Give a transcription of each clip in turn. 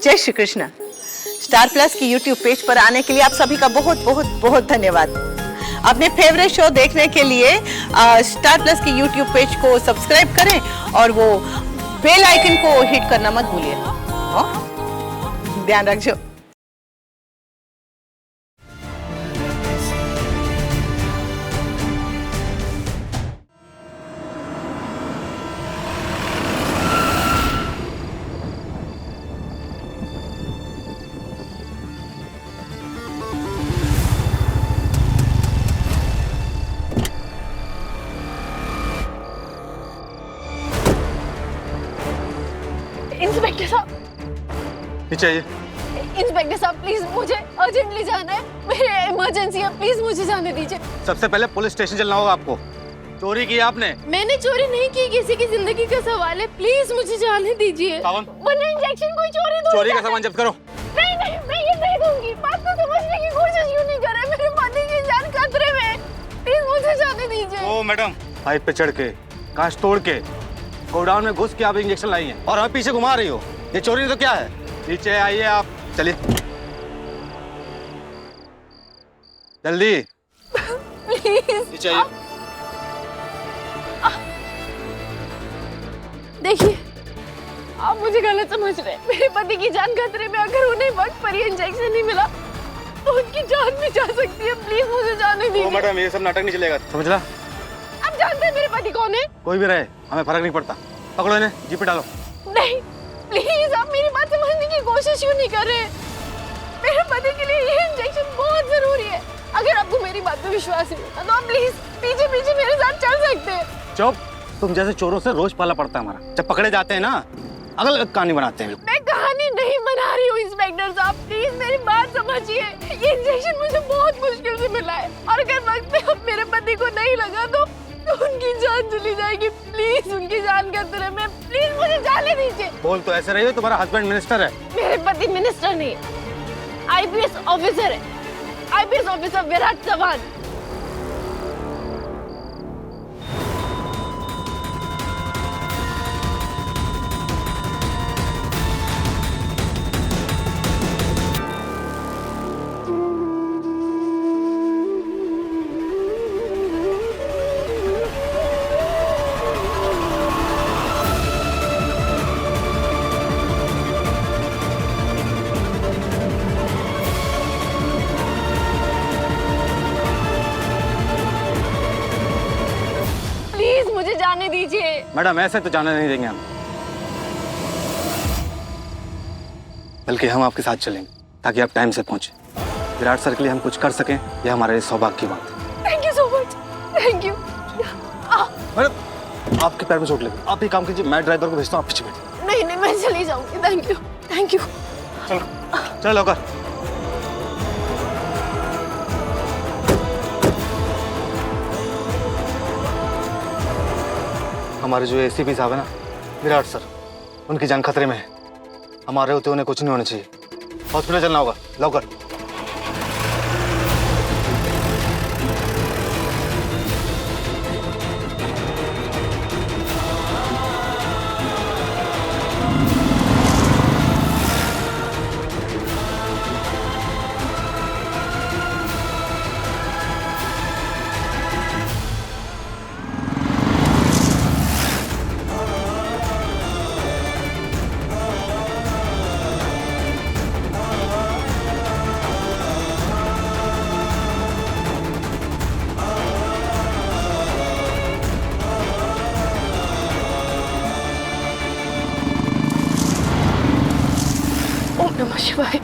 जय Shri Krishna. Star plus की YouTube page पर आने के लिए आप सभी का बहुत बहुत बहुत धन्यवाद। अपने फेवरेट शो देखने के लिए स्टार प्लस की यूट्यूब पेज को सब्सक्राइब करें और वो बेल आइकन को हिट करना मत भूलिए। ध्यान रखिए। इंस्पेक्टर साहब, चाहिए इंस्पेक्टर साहब प्लीज मुझे अर्जेंटली जाना है, मेरे इमरजेंसी है, प्लीज मुझे जाने दीजिए। सबसे पहले पुलिस स्टेशन चलना होगा आपको। चोरी की आपने? मैंने चोरी नहीं की, किसी की जिंदगी का सवाल है, प्लीज मुझे जाने दीजिए। वरना इंजेक्शन कोई चोरी का सामान जब्त करो। नहीं नहीं, मैं ये नहीं दूंगी। बात को समझने की कोशिश क्यों नहीं कर रहे? मेरे पति की जान खतरे में, प्लीज मुझे जाने दीजिए। ओ मैडम, पाइप पे चढ़ के, कांच तोड़ के, गोडाउन में घुस के आप इंजेक्शन लाई हैं और हमें पीछे घुमा रही हो। ये चोरी नहीं तो क्या है? नीचे आइए आप, चलिए जल्दी। प्लीज नीचे आइए। देखिए, आप मुझे गलत समझ रहे हैं। मेरे पति की जान खतरे में, अगर उन्हें वक्त पर ये इंजेक्शन नहीं मिला तो उनकी जान भी जा सकती है। प्लीज मुझे जाने दीजिए। ओ मैडम, ये सब नाटक नहीं चलेगा, समझ ला? आप जानते हैं मेरे पति कौन है? कोई भी रहे, हमें फर्क नहीं पड़ता। पकड़ो इन्हें, जीप पे डालो। नहीं, प्लीज आप मेरी बात समझने की कोशिश क्यों नहीं कर रहे? मेरे पति के लिए ये इंजेक्शन बहुत जरूरी है। अगर आपको मेरी बात पे विश्वास नहीं होता तो आप प्लीज पीछे पीछे मेरे साथ चल सकते हैं। चुप, तुम जैसे चोरों से रोज पाला पड़ता है हमारा। जब पकड़े जाते हैं ना, अगल अलग कहानी बनाते हैं। मैं कहानी नहीं बना रही हूँ इंस्पेक्टर साहब, प्लीज मेरी बात समझिए। ये इंजेक्शन मुझे बहुत मुश्किल से मिला है और अगर वक्त पे अब मेरे पति को नहीं लगा तो उनकी जान चली जाएगी। प्लीज उनकी जान खतरे में, प्लीज मुझे जाने दीजिए। बोल तो ऐसे रही हो, तुम्हारा हस्बैंड मिनिस्टर है। मेरे पति मिनिस्टर नहीं है, आईपीएस ऑफिसर है, आईपीएस ऑफिसर विराट चौहान। मुझे जाने दीजिए। मैडम, ऐसे तो जाने नहीं देंगे हम, बल्कि हम आपके साथ चलेंगे ताकि आप टाइम से पहुंचे। विराट सर के लिए हम कुछ कर सकें, यह हमारे लिए सौभाग्य की बात है। Thank you so much, thank you. Madam, आपके पैर में चोट लगी, आप एक काम कीजिए, मैं ड्राइवर को भेजता हूँ, आप पीछे बैठिए। नहीं नहीं, मैं चली जाऊंगी। Thank you, thank you. चलो चलो लौकर। हमारे जो एसीपी साहब है ना, विराट सर, उनकी जान खतरे में है। हमारे होते उन्हें कुछ नहीं होना चाहिए। हॉस्पिटल चलना होगा, लौकर। ओम नमः शिवाय,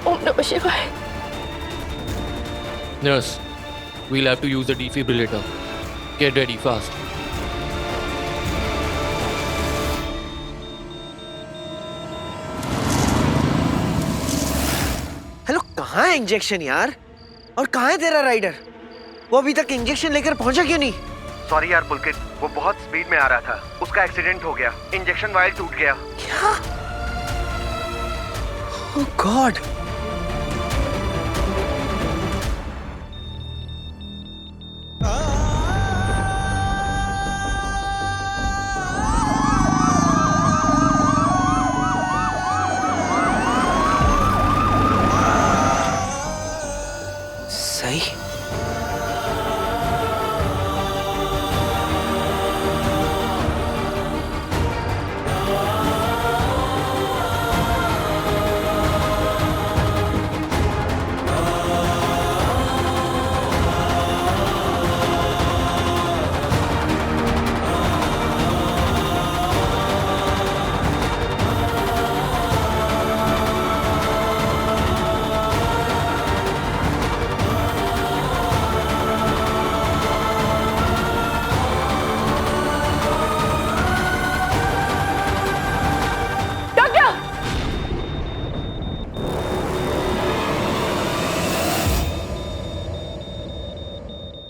ओम नमः शिवाय। Nurse, we'll have to use the defibrillator. Get ready fast. Hello, कहाँ है इंजेक्शन यार? और कहाँ है तेरा राइडर? वो अभी तक इंजेक्शन लेकर पहुंचा क्यों नहीं? सॉरी यार पुलकित, वो बहुत स्पीड में आ रहा था, उसका एक्सीडेंट हो गया, इंजेक्शन वायर टूट गया। क्या? Oh God.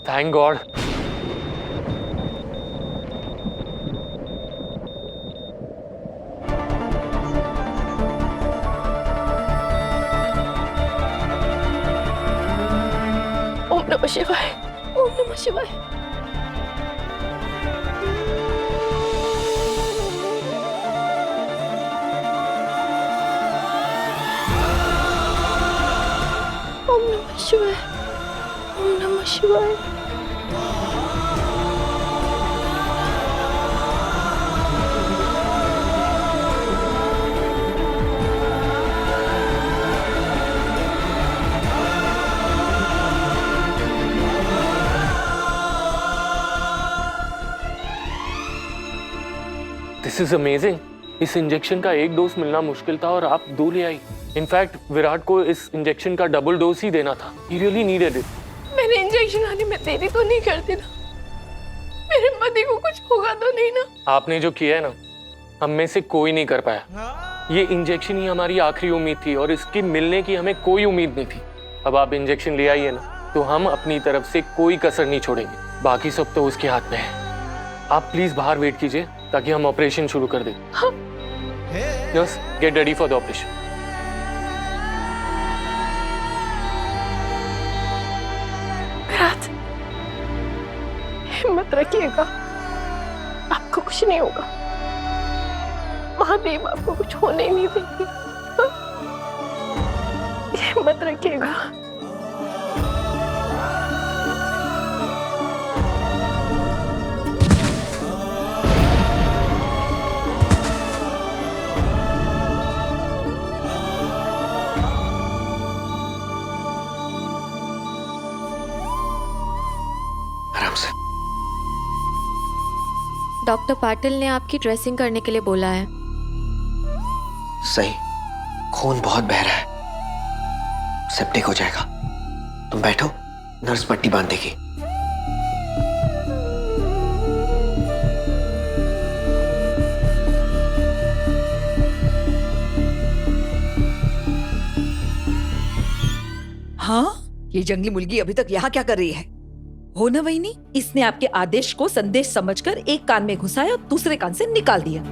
Thank God. ओम नमः शिवाय, ओम नमः शिवाय। ओम नमः शिवाय, ओम नमः शिवाय। This is amazing. इस इंजेक्शन का एक डोज मिलना मुश्किल था और आप 2 ले आई। इनफैक्ट विराट को इस इंजेक्शन का डबल डोज ही देना था। He really needed it. मैंने इंजेक्शन आने में देरी तो नहीं करती ना? मेरे पति को कुछ होगा तो नहीं ना? आपने जो किया है ना, हम में से कोई नहीं कर पाया। ये इंजेक्शन ही हमारी आखिरी उम्मीद थी और इसकी मिलने की हमें कोई उम्मीद नहीं थी। अब आप इंजेक्शन ले आइए ना, तो हम अपनी तरफ से कोई कसर नहीं छोड़ेंगे। बाकी सब तो उसके हाथ में है। आप प्लीज बाहर वेट कीजिए ताकि हम ऑपरेशन शुरू कर दें। Yes, get ready for the operation. Virat, हिम्मत रखिएगा, आपको कुछ नहीं होगा। महादेव आपको कुछ होने नहीं देंगे। हिम्मत रखिएगा। आराम से। डॉक्टर पाटिल ने आपकी ड्रेसिंग करने के लिए बोला है। सही, खून बहुत बह रहा है, सेप्टिक हो जाएगा। तुम बैठो, नर्स पट्टी बांध देगी। हाँ, ये जंगली मुर्गी अभी तक यहाँ क्या कर रही है? हो ना वही नहीं, इसने आपके आदेश को संदेश समझकर एक कान में घुसाया और दूसरे कान से निकाल दिया।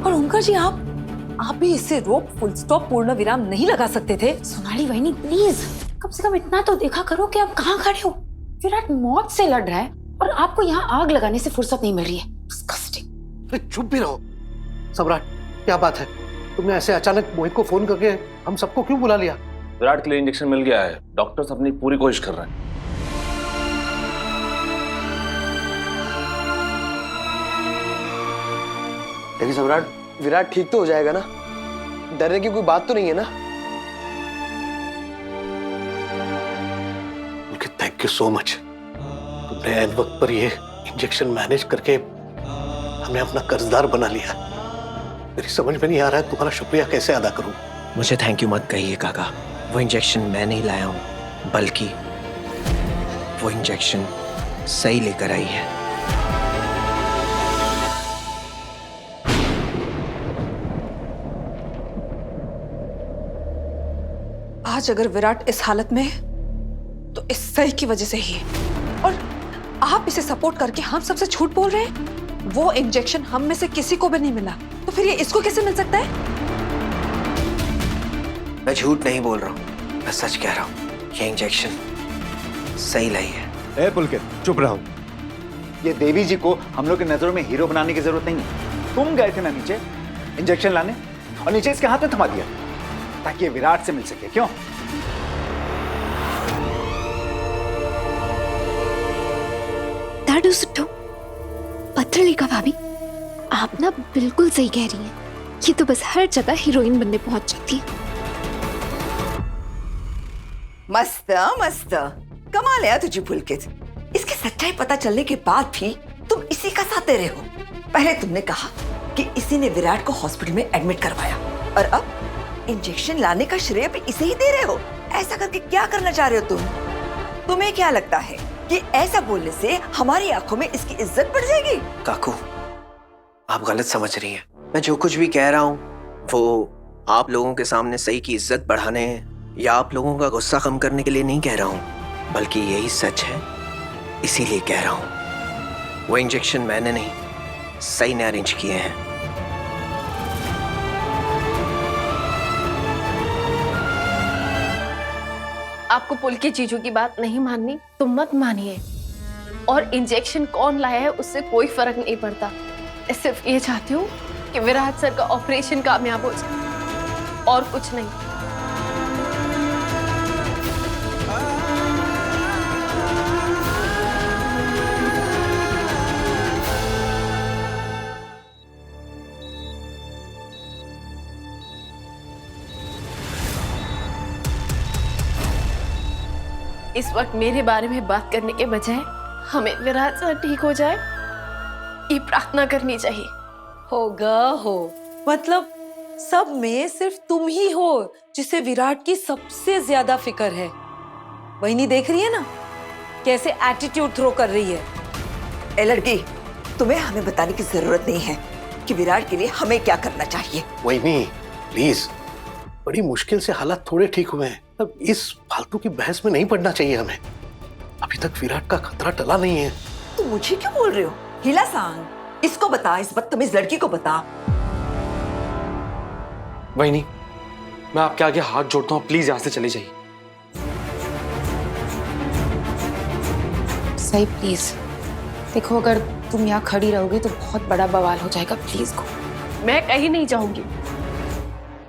और ओंकार जी, आप भी इससे रोक, फुल स्टॉप, पूर्ण विराम नहीं लगा सकते थे? सोनाली बहनी प्लीज, कम से कम इतना तो देखा करो कि आप कहाँ खड़े हो। विराट मौत से लड़ रहा है और आपको यहाँ आग लगाने से फुर्सत नहीं मिल रही है। डिस्गस्टिंग। अरे चुप भी रहो। सम्राट, क्या बात है? तुमने ऐसे अचानक मोहित को फोन करके हम सबको क्यों बुला लिया? विराट के लिए इंजेक्शन मिल गया है। डॉक्टर्स अपनी पूरी कोशिश कर रहे हैं। लेकिन सम्राट, विराट ठीक तो हो जाएगा ना? डरने की कोई बात तो नहीं है ना? Thank you so much. तुमने ऐन वक्त पर ये इंजेक्शन मैनेज करके हमें अपना कर्जदार बना लिया। मेरी समझ में नहीं आ रहा है तुम्हारा शुक्रिया कैसे अदा करूं। मुझे थैंक यू मत कहिए काका। वो इंजेक्शन मैं नहीं लाया हूं, बल्कि वो इंजेक्शन सही लेकर आई है। आज अगर विराट इस हालत में है तो इस सही की वजह से ही है। और आप इसे सपोर्ट करके हम सबसे झूठ बोल रहे हैं। वो इंजेक्शन हम में से किसी को भी नहीं मिला, तो फिर ये इसको कैसे मिल सकता है? मैं झूठ नहीं बोल रहा हूँ, मैं सच कह रहा हूँ। ये इंजेक्शन सही लाई है। ए पुलकित, चुप रहो। ये देवी जी को हम लोग की नजरों में हीरो बनाने की जरूरत नहीं है। तुम गए थे ना नीचे इंजेक्शन लाने, और नीचे इसके हाथ में थमा दिया ताकि ये विराट से मिल सके। क्यों? दादू सुट्टो, पत्रलिका भाभी, आप ना बिल्कुल सही कह रही हैं। ये तो बस हर जगह हीरोइन बनने पहुंच जाती है। मस्त मस्त, कमाल है तुझे पुलकित। इसकी सच्चाई पता चलने के बाद भी तुम इसी का साथ दे रहे हो। पहले तुमने कहा कि इसी ने विराट को हॉस्पिटल में एडमिट करवाया, और अब इंजेक्शन लाने का श्रेय भी इसे ही दे रहे हो। ऐसा करके क्या करना चाह रहे हो तुम? तुम्हें क्या लगता है कि ऐसा बोलने से हमारी आंखों में इसकी इज्जत बढ़ जाएगी? काकू, आप गलत समझ रही हैं। मैं जो कुछ भी कह रहा हूँ वो आप लोगों के सामने सही की इज्जत बढ़ाने या आप लोगों का गुस्सा कम करने के लिए नहीं कह रहा हूं, बल्कि यही सच है, इसीलिए कह रहा हूं। वो इंजेक्शन मैंने नहीं, सही ने अरेंज किए हैं। आपको पुलके जीजू की बात नहीं माननी तो मत मानिए, और इंजेक्शन कौन लाया है उससे कोई फर्क नहीं पड़ता। मैं सिर्फ ये चाहती हूँ कि विराट सर का ऑपरेशन कामयाब हो जाए, और कुछ नहीं। इस वक्त मेरे बारे में बात करने के बजाय हमें विराट सर ठीक हो जाए ये प्रार्थना करनी चाहिए। होगा हो, मतलब सब में सिर्फ तुम ही हो जिसे विराट की सबसे ज्यादा फिक्र है। वही देख रही है ना कैसे एटीट्यूड थ्रो कर रही है। ए लड़की, तुम्हें हमें बताने की जरूरत नहीं है कि विराट के लिए हमें क्या करना चाहिए। वही नहीं, प्लीज, बड़ी मुश्किल से हालात थोड़े ठीक हुए हैं। अब इस फालतू की बहस में नहीं पड़ना चाहिए हमें। अभी तक विराट का खतरा टला नहीं है। तुम मुझे क्यों बोल रहे हो? हिला सांग, इसको बता, इस बदतमीज लड़की को बता। वही नहीं, मैं आपके आगे हाथ जोड़ता हूँ, प्लीज यहाँ से चले जाइए। सही प्लीज देखो, अगर तुम यहाँ खड़ी रहोगे तो बहुत बड़ा बवाल हो जाएगा। Please go. मैं कहीं नहीं जाऊंगी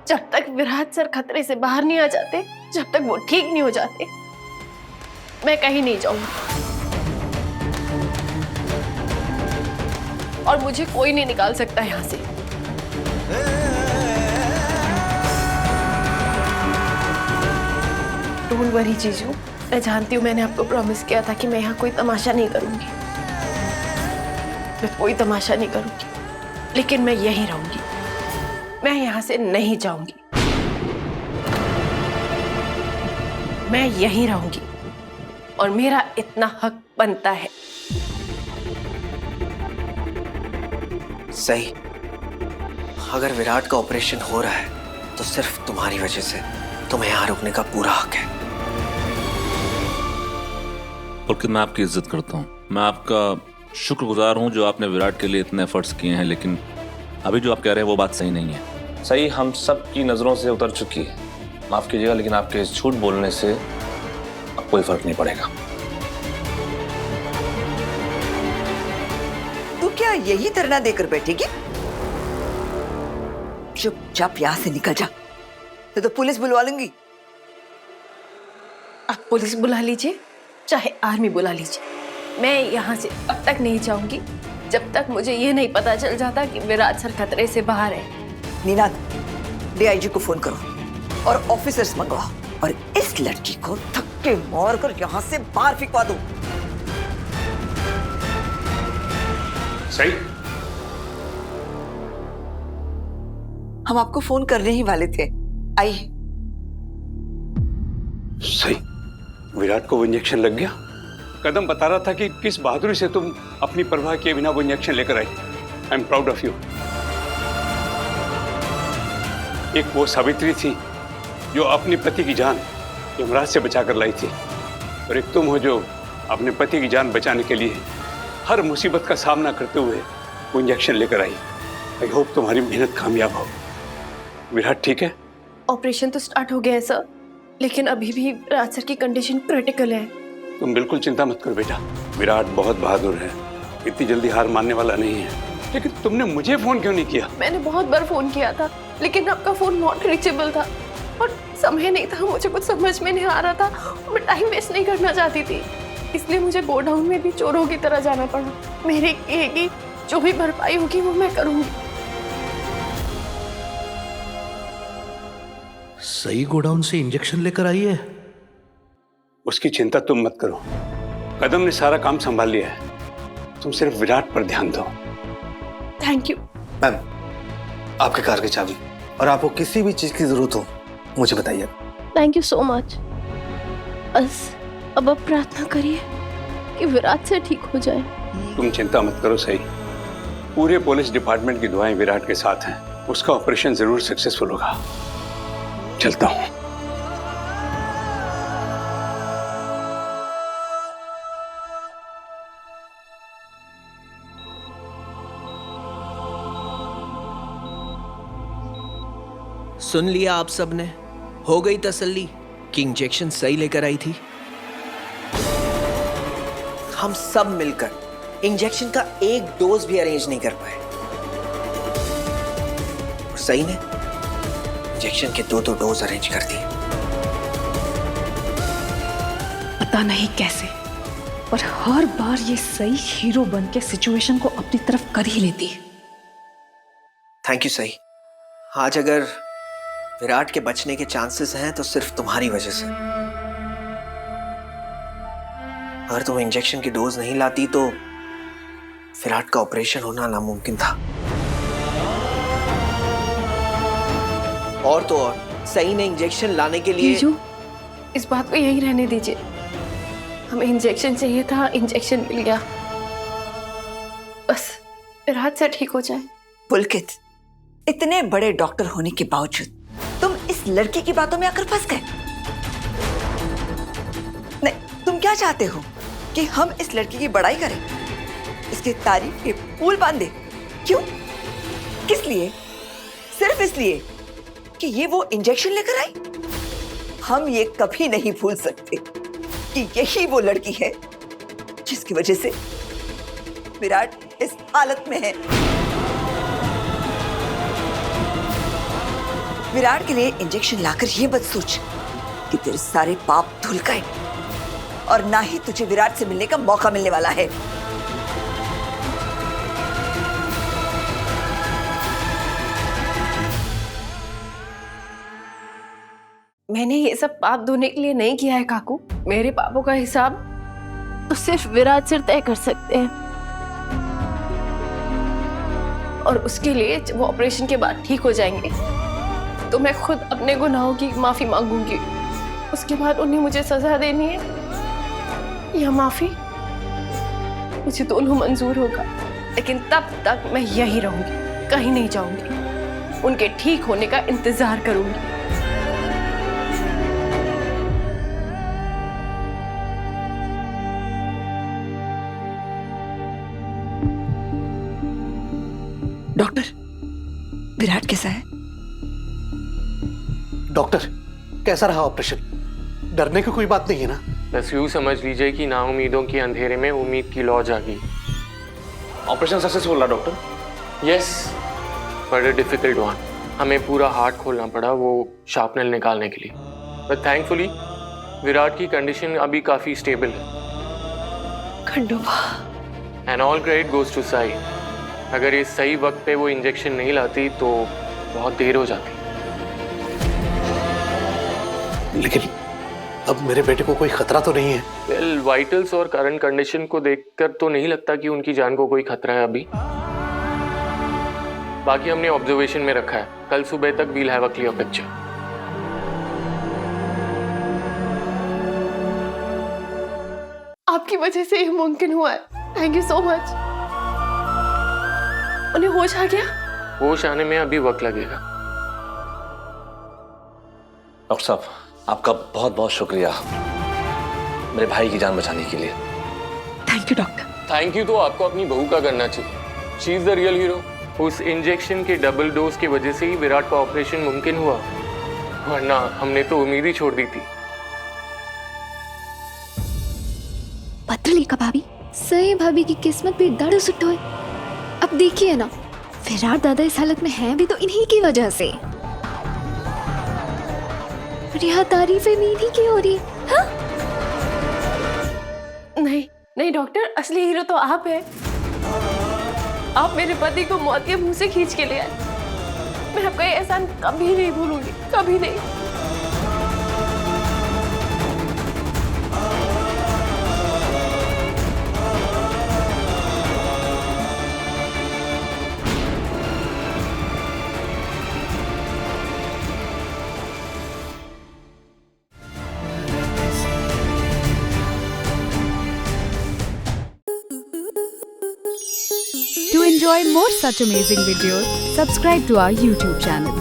जब तक विराट सर खतरे से बाहर नहीं आ जाते, जब तक वो ठीक नहीं हो जाते। मैं कहीं नहीं जाऊंगी, और मुझे कोई नहीं निकाल सकता यहाँ से। डोंट वरी जीजू, मैं जानती हूँ मैंने आपको प्रॉमिस किया था कि मैं यहाँ कोई तमाशा नहीं करूंगी। मैं कोई तमाशा नहीं करूंगी, लेकिन मैं यहीं रहूंगी, मैं यहाँ से नहीं जाऊंगी। मैं यहीं रहूंगी और मेरा इतना हक बनता है। सही, अगर विराट का ऑपरेशन हो रहा है तो सिर्फ तुम्हारी वजह से। तुम्हें यहाँ रुकने का पूरा हक है। पुलकित, मैं आपकी इज्जत करता हूँ, मैं आपका शुक्रगुजार हूँ जो आपने विराट के लिए इतने एफर्ट्स किए हैं, लेकिन अभी जो आप कह रहे हैं वो बात सही नहीं है। सही हम सब की नज़रों से उतर चुकी है, माफ़ कीजिएगा, लेकिन आपके इस झूठ बोलने से अब कोई फर्क नहीं पड़ेगा। तू क्या यही धरना देकर बैठेगी? चुपचाप यहाँ से निकल जा, तो पुलिस बुलवा लूंगी। आप पुलिस बुला लीजिए, चाहे आर्मी बुला लीजिए, मैं यहाँ से अब तक नहीं जाऊंगी जब तक मुझे ये नहीं पता चल जाता कि विराट सर खतरे से बाहर है। नीनाद, डीआईजी को फोन करो और ऑफिसर्स मंगवाओ, और इस लड़की को धक्के मार कर यहाँ से बाहर फेंकवा दो। सही, हम आपको फोन करने ही वाले थे, आइए। सही, विराट को वो इंजेक्शन लग गया। कदम बता रहा था कि किस बहादुरी से तुम अपनी परवाह किए बिना वो इंजेक्शन लेकर आई। I am proud of you. एक वो सावित्री थी जो अपने पति की जान यमराज से बचाकर लाई थी, और एक तुम हो जो अपने पति की जान बचाने के लिए हर मुसीबत का सामना करते हुए वो इंजेक्शन लेकर आई। आई होप तुम्हारी मेहनत कामयाब हो। विराट ठीक है? ऑपरेशन तो स्टार्ट हो गया है सर, लेकिन अभी भी विराट सर की कंडीशन क्रिटिकल है। तुम बिल्कुल चिंता मत करो बेटा, विराट बहुत बहादुर है, इतनी जल्दी हार मानने वाला नहीं है। लेकिन तुमने मुझे फोन क्यों नहीं किया? मैंने बहुत बार फोन किया था, लेकिन आपका फोन नॉट रीचेबल था और समय नहीं था, मुझे कुछ समझ में नहीं आ रहा था, मैं टाइम वेस्ट नहीं करना चाहती थी, इसलिए मुझे गोडाउन में भी चोरों की तरह जाना पड़ा। मेरे कहेगी जो भी भरपाई होगी वो मैं करूंगी। सही गोडाउन से इंजेक्शन लेकर आई है? उसकी चिंता तुम मत करो, कदम ने सारा काम संभाल लिया है, तुम सिर्फ विराट पर ध्यान दो। Thank you. मैम, आपके कार की चाबी, और आपको किसी भी चीज की जरूरत हो मुझे बताइए। Thank you so much. बस अब आप प्रार्थना करिए कि विराट से ठीक हो जाए। तुम चिंता मत करो सही, पूरे पुलिस डिपार्टमेंट की दुआएं विराट के साथ हैं, उसका ऑपरेशन जरूर सक्सेसफुल होगा। चलता हूँ। सुन लिया आप सबने? हो गई तसल्ली कि इंजेक्शन सही लेकर आई थी? हम सब मिलकर इंजेक्शन का एक डोज भी अरेंज नहीं कर पाए और सही ने इंजेक्शन के 2-2 डोज अरेंज कर दिए। पता नहीं कैसे, पर हर बार ये सही हीरो बन के सिचुएशन को अपनी तरफ कर ही लेती है। थैंक यू सही। आज अगर विराट के बचने के चांसेस हैं तो सिर्फ तुम्हारी वजह से। अगर तुम इंजेक्शन की डोज नहीं लाती तो विराट का ऑपरेशन होना नामुमकिन था। और तो और सही ने इंजेक्शन लाने के लिए जीजू, इस बात को यही रहने दीजिए। हमें इंजेक्शन चाहिए था, इंजेक्शन मिल गया। बस विराट से ठीक हो जाए। पुलकित, इतने बड़े डॉक्टर होने के बावजूद तुम इस लड़की की बातों में आकर फंस गए। नहीं, तुम क्या चाहते हो कि हम इस लड़की की बड़ाई करें, इसकी तारीफ के पुल बांधे? क्यों? किस लिए? सिर्फ इसलिए कि ये वो इंजेक्शन लेकर आई? हम ये कभी नहीं भूल सकते कि यही वो लड़की है जिसकी वजह से विराट इस हालत में है। विराट के लिए इंजेक्शन लाकर ये मत सोच कि तेरे सारे पाप धुल गए और ना ही तुझे विराट से मिलने का मौका मिलने वाला है। मैंने ये सब पाप धोने के लिए नहीं किया है काकू। मेरे पापों का हिसाब तो सिर्फ विराट सिर तय कर सकते हैं, और उसके लिए जब वो ऑपरेशन के बाद ठीक हो जाएंगे तो मैं खुद अपने गुनाहों की माफी मांगूंगी। उसके बाद उन्हें मुझे सजा देनी है या माफी, मुझे दोनों मंजूर होगा। लेकिन तब तक मैं यही रहूंगी, कहीं नहीं जाऊंगी, उनके ठीक होने का इंतजार करूंगी। डॉक्टर, विराट कैसा है? डॉक्टर, कैसा रहा ऑपरेशन? डरने की कोई बात नहीं है ना? बस यूं समझ लीजिए कि नाउमीदों के अंधेरे में उम्मीद की लौ जागी। ऑपरेशन सक्सेसफुल रहा doctor? Yes, but a difficult one. हमें पूरा हार्ट खोलना पड़ा वो शार्पनल निकालने के लिए, बट थैंकफुली विराट की कंडीशन अभी काफी स्टेबल है। Khandoba. And all credit goes to Sai. अगर इस सही वक्त पे वो इंजेक्शन नहीं लाती तो बहुत देर हो जाती। लेकिन अब मेरे बेटे को कोई खतरा तो नहीं है? वेल, वाइटल्स और करंट कंडीशन को देखकर तो नहीं लगता कि उनकी जान को कोई खतरा है अभी। बाकी हमने ऑब्जर्वेशन में रखा है, कल सुबह तक we'll have a clear picture. आपकी वजह से ये मुमकिन हुआ है, थैंक यू सो मच। उन्हें होश आ गया? होश आने में अभी वक्त लगेगा। डॉक्टर साहब, आपका बहुत बहुत शुक्रिया मेरे भाई की जान बचाने के लिए। Thank you doctor. Thank you तो आपको अपनी बहू का करना चाहिए। She is the real hero. उस इंजेक्शन के डबल डोज की वजह से ही विराट का ऑपरेशन मुमकिन हुआ, वरना हमने तो उम्मीद ही छोड़ दी थी। पत्र लिखा भाभी, सही भाभी की किस्मत भी दाढ़ो सुट्टो है। अब देखिए ना, विराट दादा इस हालत में हैं भी तो इन्हीं की वजह से। और यहाँ तारीफें भी इन्हीं की हो रही है। हाँ? नहीं नहीं डॉक्टर, असली हीरो तो आप है। आप मेरे पति को मौत के मुंह से खींच के ले आए। मैं आपका ये एहसान कभी नहीं भूलूंगी, कभी नहीं। To enjoy more such amazing videos, subscribe to our YouTube channel.